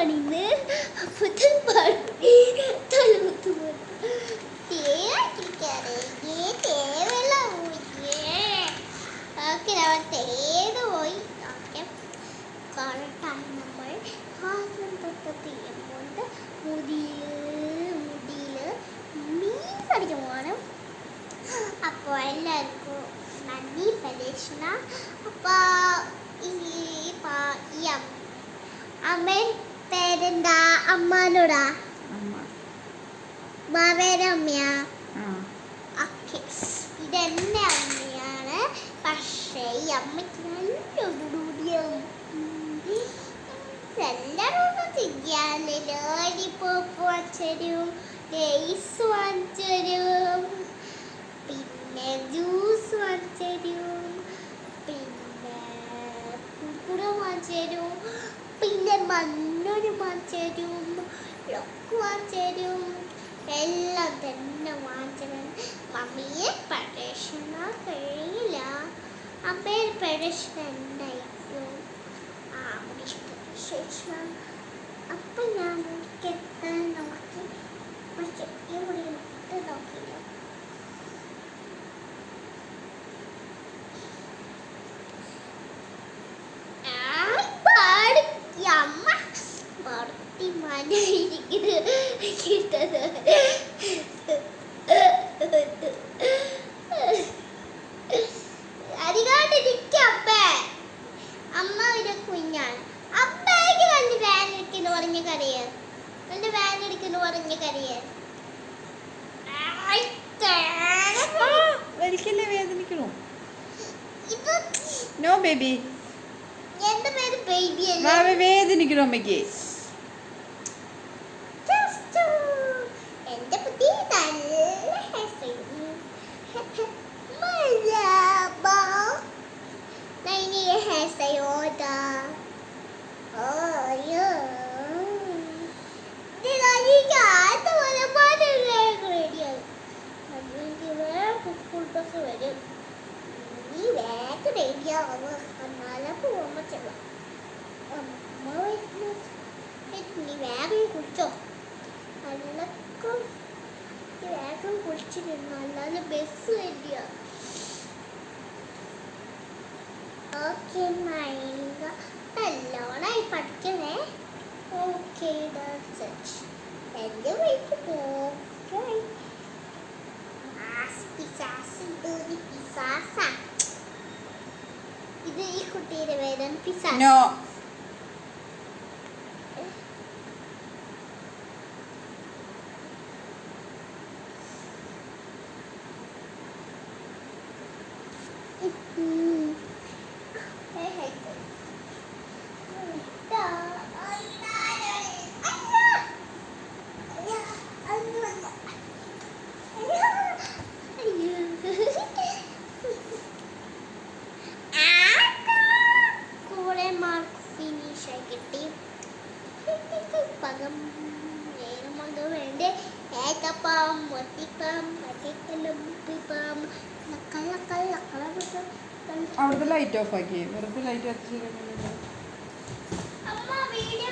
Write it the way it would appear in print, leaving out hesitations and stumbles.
പണിന്ന് അപ്പത്തെ പണി തലമുത്ത് തേത് പോയി കറക്റ്റായി നമ്മൾ ആദ്യം തൊട്ട് തീരുമ്പോൾ മുടിയിൽ മീൻ കടിക്കാൻ പോകണം. അപ്പോൾ എല്ലാവർക്കും നന്ദി പരീക്ഷണ. അപ്പോൾ ഈ അമ്മൻ പേരെന്താ? അമ്മാനോടാ? മാവേര അമ്മയാ? ഓക്കെ, ഇതെന്നെ അമ്മയാണ്. പക്ഷേ ഈ അമ്മയ്ക്ക് നല്ലൊരു ഡൂഡിയാവും. എല്ലാവരും ചെയ്യാൻ ലോലിപോപ്പ് വാങ്ങിച്ചരും, ലേസ് വാങ്ങിച്ചരും, പിന്നെ ജ്യൂസ് വാങ്ങിച്ചരും, പിന്നെ കുക്കുറ വാങ്ങിച്ചരും, പിന്നെ മണ്ണൊരു വാങ്ങിച്ചരും, ലൊക്ക് വാങ്ങിച്ചരും, എല്ലാം തന്നെ വാങ്ങിച്ചരും. മമ്മിയെ പരീക്ഷണ കഴിയില്ല. അമ്മയുടെ പരീക്ഷണ എന്തായിരിക്കും? ശേഷം അപ്പം ഞാൻ എത്താൻ നോക്കി, പക്ഷെ ഇവിടെ നോക്കില്ല. അമ്മ വളർത്തി മനായിരിക്കുന്നത് കിട്ടത്. അതികാട്ടിരിക്കപ്പേ അമ്മ ഒരു കുഞ്ഞാണ്. അമ്മയ്ക്ക് നല്ല വേനടിക്കുന്നു പറഞ്ഞ കറിയേ, നല്ല വേനടിക്കുന്നു പറഞ്ഞ കറിയേ. ഒരിക്കലേ വേദനിക്കണോ? No baby. എന്റെ പേര് ബേബി അല്ല. വേദനിക്കണോ അമ്മയ്ക്ക്? എന്റെ കുട്ടി നല്ല വേഗം കുടിച്ചോ, വേഗം കുടിച്ചിരുന്നു, അല്ലാതെ ബസ് വരിക. ഓക്കെ, നല്ലോണായി പഠിക്കണേ. ഓക്കെ, എൻ്റെ വീട്ടിൽ പോയി ഇത് ഈ കുട്ടിയുടെ പേരാണ് പിസാസ്. അവിടുത്തെ ലൈറ്റ് ഓഫ് ആക്കി, വെറുതെ ലൈറ്റ് കത്തിച്ച്. അമ്മ വീഡിയോ